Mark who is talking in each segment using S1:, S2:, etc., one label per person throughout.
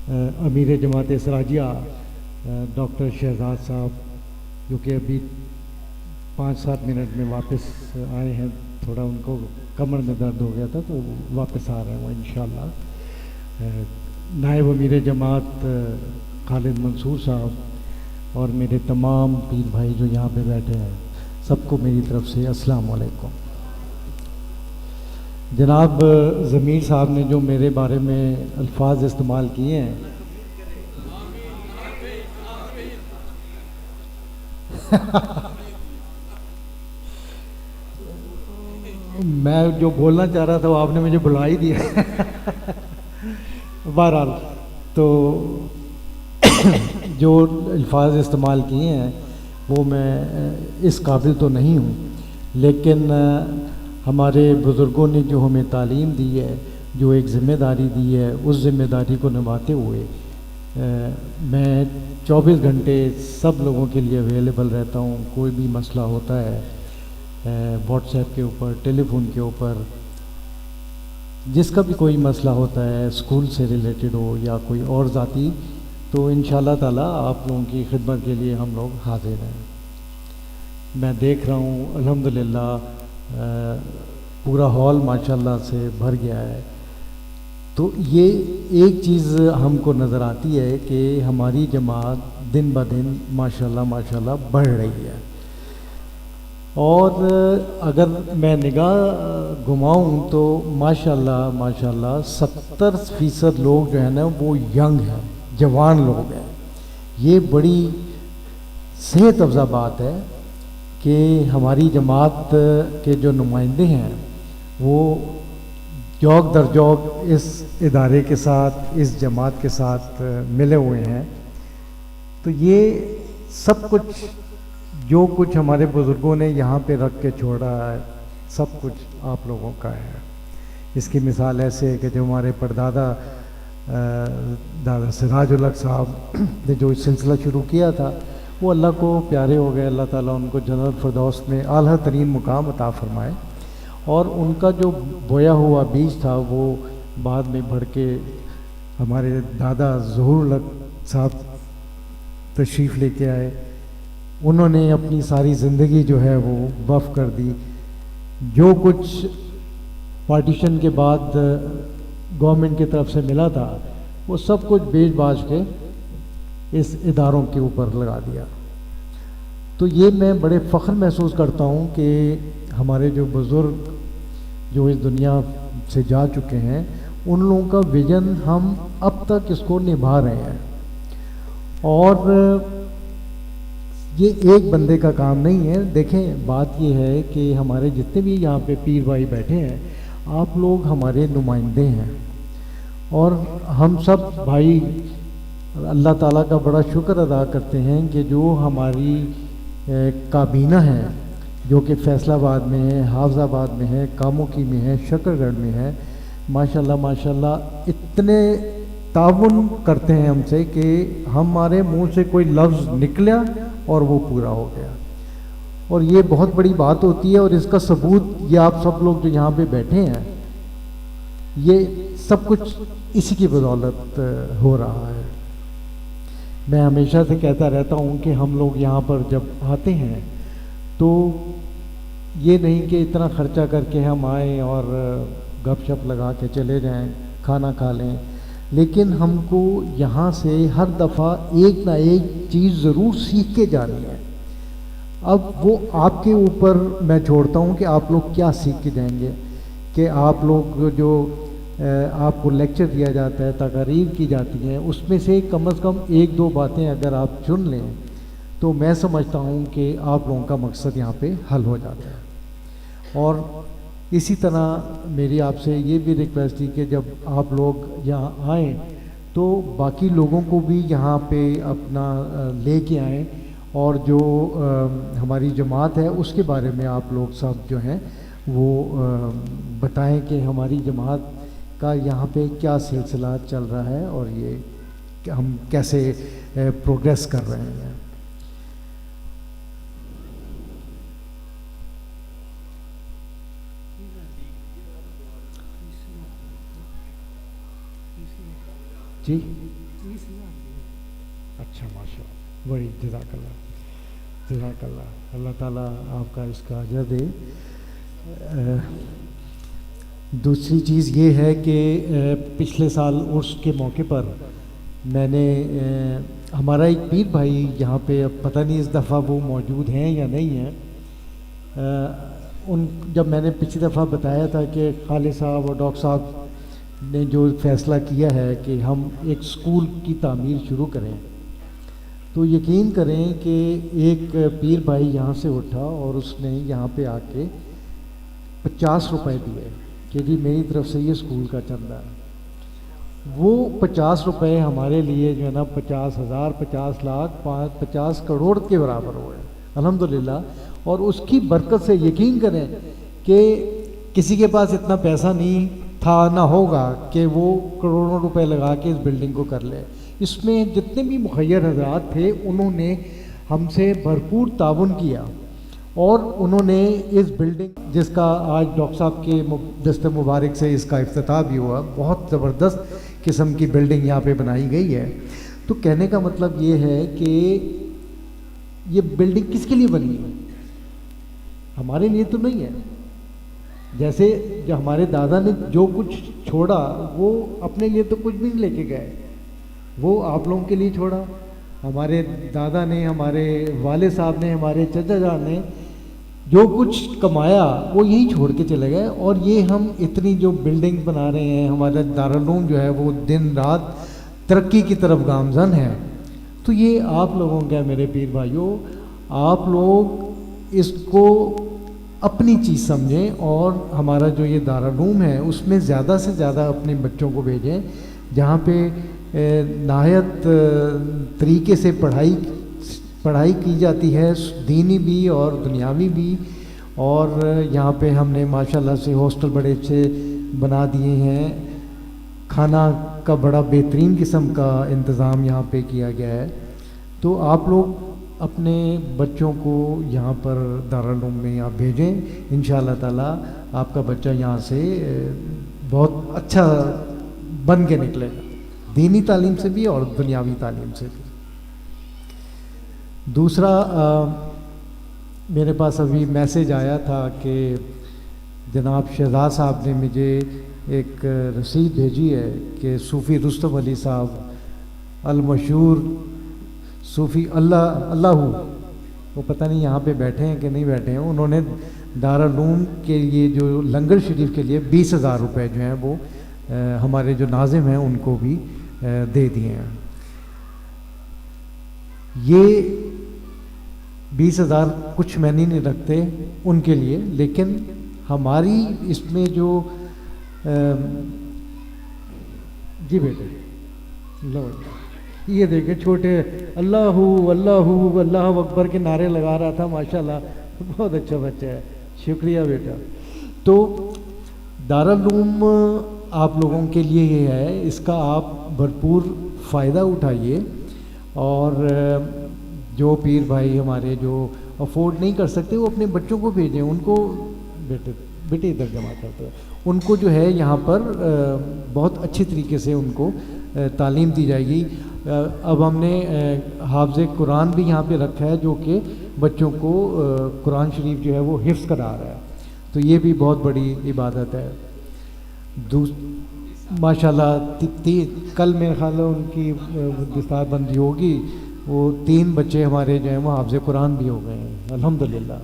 S1: امیر جماعت سراجیہ ڈاکٹر شہزاد صاحب، جو کہ ابھی 5-7 منٹ میں واپس آئے ہیں، تھوڑا ان کو کمر میں درد ہو گیا تھا تو واپس آ رہے ہیں وہ انشاءاللہ۔ نائب امیر جماعت خالد منصور صاحب اور میرے تمام پیر بھائی جو یہاں پہ بیٹھے ہیں، سب کو میری طرف سے السلام علیکم۔ جناب ضمیر صاحب نے جو میرے بارے میں الفاظ استعمال کیے ہیں، میں جو بولنا چاہ رہا تھا وہ آپ نے مجھے بلا ہی دیا۔ بہرحال تو جو الفاظ استعمال کیے ہیں وہ میں اس قابل تو نہیں ہوں، لیکن ہمارے بزرگوں نے جو ہمیں تعلیم دی ہے، جو ایک ذمہ داری دی ہے، اس ذمہ داری کو نبھاتے ہوئے میں 24 گھنٹے سب لوگوں کے لیے اویلیبل رہتا ہوں۔ کوئی بھی مسئلہ ہوتا ہے واٹس ایپ کے اوپر، ٹیلی فون کے اوپر، جس کا بھی کوئی مسئلہ ہوتا ہے، اسکول سے ریلیٹڈ ہو یا کوئی اور ذاتی، تو انشاءاللہ تعالی آپ لوگوں کی خدمت کے لیے ہم لوگ حاضر ہیں۔ میں دیکھ رہا ہوں الحمدللہ پورا ہال ماشاءاللہ سے بھر گیا ہے، تو یہ ایک چیز ہم کو نظر آتی ہے کہ ہماری جماعت دن بہ دن ماشاءاللہ ماشاءاللہ بڑھ رہی ہے۔ اور اگر میں نگاہ گھماؤں تو ماشاءاللہ ماشاءاللہ 70% لوگ جو ہیں نا وہ ینگ ہیں، جوان لوگ ہیں۔ یہ بڑی صحت افزا بات ہے کہ ہماری جماعت کے جو نمائندے ہیں وہ جوک در جوک اس ادارے کے ساتھ، اس جماعت کے ساتھ ملے ہوئے ہیں۔ تو یہ سب کچھ جو کچھ ہمارے بزرگوں نے یہاں پہ رکھ کے چھوڑا ہے، سب کچھ آپ لوگوں کا ہے۔ اس کی مثال ایسے ہے کہ جو ہمارے پردادا دادا سراج الحق صاحب نے جو سلسلہ شروع کیا تھا، وہ اللہ کو پیارے ہو گئے، اللہ تعالیٰ ان کو جنت الفردوس میں اعلیٰ ترین مقام عطا فرمائے۔ اور ان کا جو بویا ہوا بیج تھا وہ بعد میں بڑھ کے ہمارے دادا ظہور الحق صاحب تشریف لے کے آئے، انہوں نے اپنی ساری زندگی جو ہے وہ وقف کر دی۔ جو کچھ پارٹیشن کے بعد گورنمنٹ کی طرف سے ملا تھا وہ سب کچھ بیچ باچ کے اس اداروں کے اوپر لگا دیا۔ تو یہ میں بڑے فخر محسوس کرتا ہوں کہ ہمارے جو بزرگ جو اس دنیا سے جا چکے ہیں، ان لوگوں کا ویژن ہم اب تک اس کو نبھا رہے ہیں۔ اور یہ ایک بندے کا کام نہیں ہے۔ دیکھیں بات یہ ہے کہ ہمارے جتنے بھی یہاں پہ پیر بھائی بیٹھے ہیں، آپ لوگ ہمارے نمائندے ہیں، اور ہم سب بھائی اللہ تعالیٰ کا بڑا شکر ادا کرتے ہیں کہ جو ہماری کابینہ ہے، جو کہ فیصل آباد میں ہے، حافظ آباد میں ہے، کاموکی میں ہے، شکر گڑھ میں ہے، ماشاءاللہ ماشاءاللہ اتنے تعاون کرتے ہیں ہم سے کہ ہمارے منہ سے کوئی لفظ نکلا اور وہ پورا ہو گیا۔ اور یہ بہت بڑی بات ہوتی ہے، اور اس کا ثبوت یہ آپ سب لوگ جو یہاں پہ بیٹھے ہیں، یہ سب کچھ اسی کی بدولت ہو رہا ہے۔ میں ہمیشہ سے کہتا رہتا ہوں کہ ہم لوگ یہاں پر جب آتے ہیں تو یہ نہیں کہ اتنا خرچہ کر کے ہم آئیں اور گپ شپ لگا کے چلے جائیں، کھانا کھا لیں، لیکن ہم کو یہاں سے ہر دفعہ ایک نہ ایک چیز ضرور سیکھ کے جانی ہے۔ اب وہ آپ کے اوپر میں چھوڑتا ہوں کہ آپ لوگ کیا سیکھ کے جائیں گے، کہ آپ لوگ جو آپ کو لیکچر دیا جاتا ہے، تقاریر کی جاتی ہیں، اس میں سے کم از کم 1-2 باتیں اگر آپ چن لیں تو میں سمجھتا ہوں کہ آپ لوگوں کا مقصد یہاں پہ حل ہو جاتا ہے۔ اور اسی طرح میری آپ سے یہ بھی ریکویسٹ تھی کہ جب آپ لوگ یہاں آئیں تو باقی لوگوں کو بھی یہاں پہ اپنا لے کے آئیں، اور جو ہماری جماعت ہے اس کے بارے میں آپ لوگ سب جو ہیں وہ بتائیں کہ ہماری جماعت کا یہاں پہ کیا سلسلہ چل رہا ہے اور یہ کہ ہم کیسے پروگریس کر رہے ہیں۔ جی اچھا ماشاء اللہ، بڑی جزاک اللہ، جزاک اللہ، اللہ تعالیٰ آپ کا اس کا اجر دے۔ دوسری چیز یہ ہے کہ پچھلے سال عرس کے موقع پر میں نے ہمارا ایک پیر بھائی یہاں پہ، اب پتہ نہیں اس دفعہ وہ موجود ہیں یا نہیں ہیں، جب میں نے پچھلی دفعہ بتایا تھا کہ خالد صاحب اور ڈاکٹر صاحب نے جو فیصلہ کیا ہے کہ ہم ایک اسکول کی تعمیر شروع کریں، تو یقین کریں کہ ایک پیر بھائی یہاں سے اٹھا اور اس نے یہاں پہ آ کے 50 روپے دیے کہ جی میری طرف سے یہ اسکول کا چندہ ہے۔ وہ 50 روپے ہمارے لیے جو ہے نا 50,000، 50 لاکھ، 50 کروڑ کے برابر ہوئے الحمدللہ۔ اور اس کی برکت سے یقین کریں کہ کسی کے پاس اتنا پیسہ نہیں تھا، نہ ہوگا کہ وہ کروڑوں روپے لگا کے اس بلڈنگ کو کر لے۔ اس میں جتنے بھی مخیر حضرات تھے انہوں نے ہم سے بھرپور تعاون کیا، اور انہوں نے اس بلڈنگ، جس کا آج ڈاکٹر صاحب کے دست مبارک سے اس کا افتتاح بھی ہوا، بہت زبردست قسم کی بلڈنگ یہاں پہ بنائی گئی ہے۔ تو کہنے کا مطلب یہ ہے کہ یہ بلڈنگ کس کے لیے بنی ہے؟ ہمارے لیے تو نہیں ہے۔ جیسے جو ہمارے دادا نے جو کچھ چھوڑا وہ اپنے لیے تو کچھ بھی نہیں لے کے گئے، وہ آپ لوگوں کے لیے چھوڑا۔ ہمارے دادا نے، ہمارے والد صاحب نے، ہمارے چچا جان نے جو کچھ کمایا وہ یہی چھوڑ کے چلے گئے، اور یہ ہم اتنی جو بلڈنگ بنا رہے ہیں، ہمارا دارالعلوم جو ہے وہ دن رات ترقی کی طرف گامزن ہے۔ تو یہ آپ لوگوں کا، میرے پیر بھائیوں، آپ لوگ اس کو اپنی چیز سمجھیں، اور ہمارا جو یہ دارالعلوم ہے اس میں زیادہ سے زیادہ اپنے بچوں کو بھیجیں، جہاں پہ نہایت طریقے سے پڑھائی کی جاتی ہے، دینی بھی اور دنیاوی بھی۔ اور یہاں پہ ہم نے ماشاءاللہ سے ہاسٹل بڑے اچھے بنا دیے ہیں، کھانا کا بڑا بہترین قسم کا انتظام یہاں پہ کیا گیا ہے۔ تو آپ لوگ اپنے بچوں کو یہاں پر دارالعلوم میں آپ بھیجیں، انشاءاللہ تعالیٰ آپ کا بچہ یہاں سے بہت اچھا بن کے نکلے گا، دینی تعلیم سے بھی اور دنیاوی تعلیم سے بھی۔ دوسرا، میرے پاس ابھی میسیج آیا تھا کہ جناب شہزاد صاحب نے مجھے ایک رسید بھیجی ہے کہ صوفی رستم علی صاحب المشہور صوفی اللہ وہ پتہ نہیں یہاں پہ بیٹھے ہیں کہ نہیں بیٹھے ہیں، انہوں نے دارالعلوم کے لیے جو لنگر شریف کے لیے 20,000 روپے جو ہیں وہ ہمارے جو ناظم ہیں ان کو بھی دے دیے ہیں۔ یہ 20,000 کچھ معنی نہیں رکھتے ان کے لیے، لیکن ہماری اس میں جو جی بیٹے لو یہ دیکھیں چھوٹے اللہ اللہ اللہ اکبر کے نعرے لگا رہا تھا، ماشاءاللہ بہت اچھا بچہ ہے، شکریہ بیٹا۔ تو دارالعلوم آپ لوگوں کے لیے یہ ہے، اس کا آپ بھرپور فائدہ اٹھائیے، اور جو پیر بھائی ہمارے جو افورڈ نہیں کر سکتے وہ اپنے بچوں کو بھیجیں، ان کو بیٹے ادھر جمع کرتے ہیں، ان کو جو ہے یہاں پر بہت اچھی طریقے سے ان کو تعلیم دی جائے گی۔ اب ہم نے حافظ قرآن بھی یہاں پہ رکھا ہے جو کہ بچوں کو قرآن شریف جو ہے وہ حفظ کرا رہا ہے، تو یہ بھی بہت بڑی عبادت ہے۔ ماشاءاللہ کل میرے خیال ہے ان کی دستار بندی ہوگی، وہ 3 بچے ہمارے جو ہیں وہ حافظ قرآن بھی ہو گئے ہیں الحمدللہ۔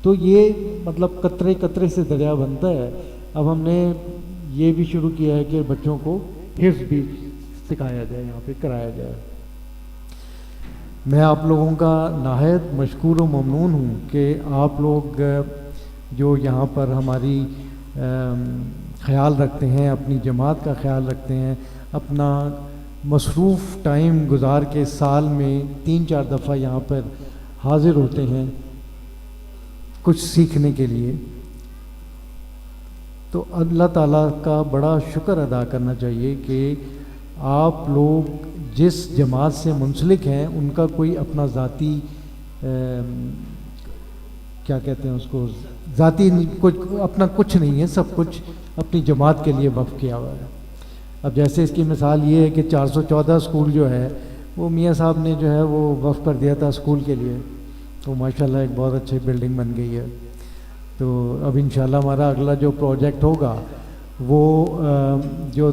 S1: تو یہ مطلب قطرے قطرے سے دریا بنتا ہے۔ اب ہم نے یہ بھی شروع کیا ہے کہ بچوں کو حفظ بھی سکھایا جائے، یہاں پہ کرایا جائے۔ میں آپ لوگوں کا نہایت مشکور و ممنون ہوں کہ آپ لوگ جو یہاں پر ہماری خیال رکھتے ہیں، اپنی جماعت کا خیال رکھتے ہیں، اپنا مصروف ٹائم گزار کے سال میں 3-4 دفعہ یہاں پر حاضر ہوتے ہیں کچھ سیکھنے کے لیے، تو اللہ تعالیٰ کا بڑا شکر ادا کرنا چاہیے کہ آپ لوگ جس جماعت سے منسلک ہیں ان کا کوئی اپنا ذاتی کیا کہتے ہیں اس کو، ذاتی اپنا کچھ نہیں ہے، سب کچھ اپنی جماعت کے لیے وقف کیا ہوا ہے۔ اب جیسے اس کی مثال یہ ہے کہ 414 اسکول جو ہے وہ میاں صاحب نے جو ہے وہ وقف کر دیا تھا اسکول کے لیے، تو ماشاءاللہ ایک بہت اچھی بلڈنگ بن گئی ہے. تو اب انشاءاللہ ہمارا اگلا جو پروجیکٹ ہوگا وہ جو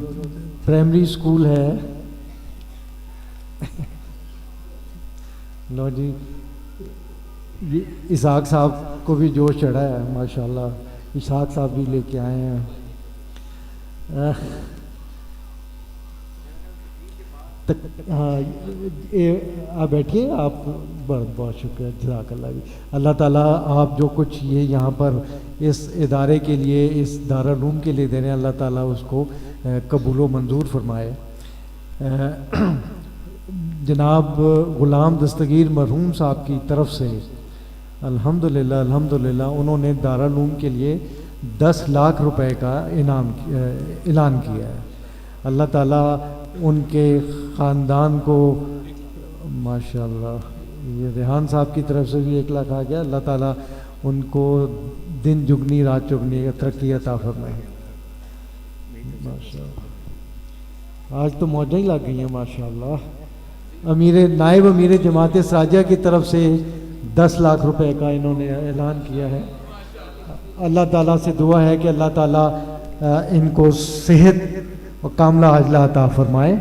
S1: پرائمری اسکول ہے لو جی، اسحاق صاحب کو بھی جوش چڑھا ہے ماشاءاللہ، اسحاق صاحب بھی لے کے آئے ہیں. ہاں آپ بیٹھیے، آپ بہت بہت شکریہ، جزاک اللہ جی. اللہ تعالیٰ آپ جو کچھ یہ یہاں پر اس ادارے کے لیے، اس دارالعلوم کے لیے دے رہے ہیں، اللہ تعالیٰ اس کو قبول و منظور فرمائے. جناب غلام دستگیر مرحوم صاحب کی طرف سے الحمدللہ انہوں نے دارالعلوم کے لیے 10 لاکھ روپے کا اعلان کیا ہے. اللہ تعالیٰ ان کے خاندان کو ماشاءاللہ، یہ ریحان صاحب کی طرف سے بھی 1 لاکھ آ گیا. اللہ تعالیٰ ان کو دن جگنی رات چگنی ترقی عطا فرمائے. ماشاءاللہ آج تو موجیں ہی لگ گئی ہیں ماشاءاللہ. نائب امیر جماعت سراجیہ کی طرف سے 10 لاکھ روپے کا انہوں نے اعلان کیا ہے. اللہ تعالیٰ سے دعا ہے کہ اللہ تعالیٰ ان کو صحت و کاملہ عاجلہ عطا فرمائے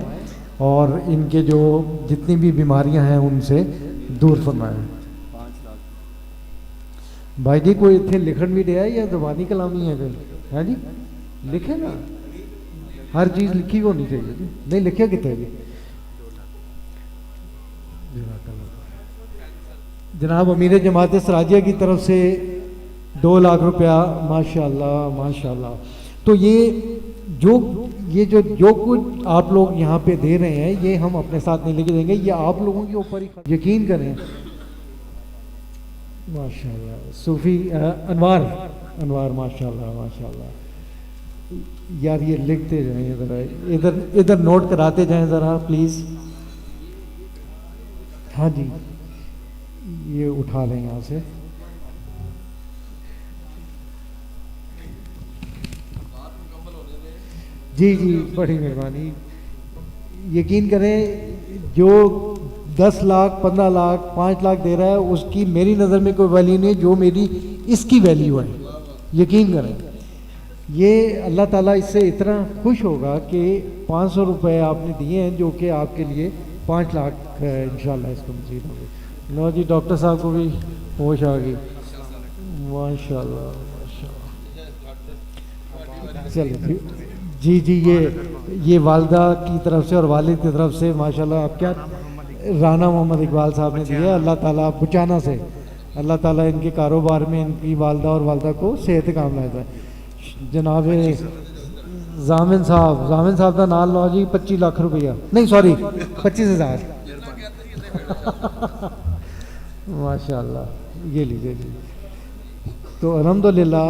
S1: اور ان کے جو جتنی بھی بیماریاں ہیں ان سے دور فرمائے. بھائی جی کوئی اتنے لکھن بھی دیا ہے یا زبانی کلامی ہے کوئی؟ ہاں جی لکھے نا، ہر چیز لکھی ہونی چاہیے جی. نہیں لکھے کتنے جی؟ جناب امیر جماعت سراجیہ کی طرف سے 2 لاکھ روپیہ ماشاءاللہ ماشاءاللہ. تو یہ جو کچھ آپ لوگ یہاں پہ دے رہے ہیں یہ ہم اپنے ساتھ نہیں لے کے دیں گے، یہ آپ لوگوں کے اوپر ہی یقین کریں. ماشاءاللہ صوفی انوار ماشاءاللہ ماشاءاللہ. یار یہ لکھتے جائیں ذرا، ادھر نوٹ کراتے جائیں ذرا پلیز. ہاں جی یہ اٹھا لیں یہاں سے. جی بڑی مہربانی. یقین کریں جو 10 لاکھ 15 لاکھ 5 لاکھ دے رہا ہے اس کی میری نظر میں کوئی ویلیو نہیں جو میری اس کی ویلیو ہے. یقین کریں یہ اللہ تعالیٰ اس سے اتنا خوش ہوگا کہ 500 روپے آپ نے دیے ہیں جو کہ آپ کے لیے 5 لاکھ انشاءاللہ اس کو مزید ہوگی. لو جی ڈاکٹر صاحب کو بھی ہوش آ گئی ماشاءاللہ ماشاءاللہ. چلو جی یہ والدہ کی طرف سے اور والد کی طرف سے ماشاءاللہ. آپ کیا رانا محمد اقبال صاحب نے دیا ہے. اللہ تعالیٰ بچانا سے اللہ تعالیٰ ان کے کاروبار میں ان کی والدہ کو صحت کاملہ ہے. جناب زامن صاحب کا نام لو جی 25 لاکھ روپیہ نہیں سوری 25,000 ماشاءاللہ. یہ لیجیے جی. تو الحمدللہ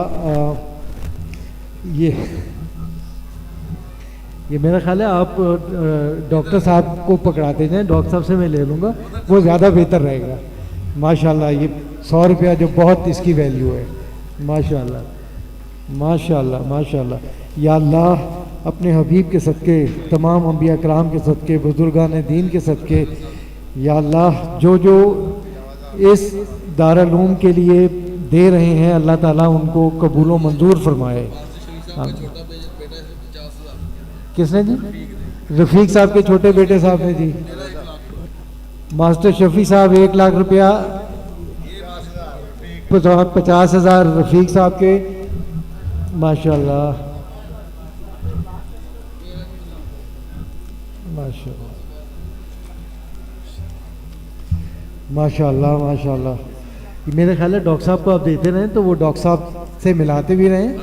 S1: یہ میرا خیال ہے آپ ڈاکٹر صاحب کو پکڑاتے جائیں، ڈاکٹر صاحب سے میں لے لوں گا وہ زیادہ بہتر رہے گا. ماشاءاللہ یہ 100 روپیہ جو بہت اس کی ویلیو ہے ماشاءاللہ ماشاءاللہ ماشاءاللہ. یا اللہ اپنے حبیب کے صدقے، تمام انبیاء کرام کے صدقے، بزرگان دین کے صدقے، یا اللہ جو اس دارالعلوم کے لیے دے رہے ہیں اللہ تعالیٰ ان کو قبول و منظور فرمائے. کس نے جی؟ رفیق صاحب کے چھوٹے بیٹے صاحب نے جی. ماسٹر شفیع صاحب 1 لاکھ روپیہ 50,000 رفیق صاحب کے ماشاءاللہ ماشاءاللہ ماشاءاللہ. میرے خیال ہے ڈاکٹر صاحب کو آپ دیتے رہیں تو وہ ڈاکٹر صاحب سے ملاتے بھی رہیں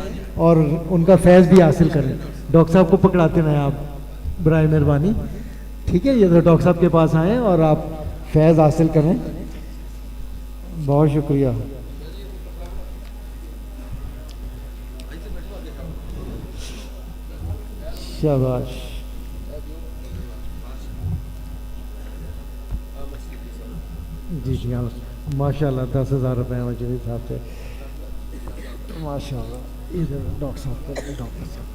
S1: اور ان کا فیض بھی حاصل کریں. ڈاکٹر صاحب کو پکڑاتے رہیں آپ برائے مہربانی. ٹھیک ہے یہ ڈاکٹر صاحب کے پاس آئیں اور آپ فیض حاصل کریں. بہت شکریہ. شاباش. جی ہاں ماشاءاللہ 10,000 روپے مجھے حساب سے ماشاءاللہ. ادھر ڈاکٹر صاحب ڈاکٹر صاحب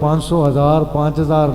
S1: 500, 1000, 5000,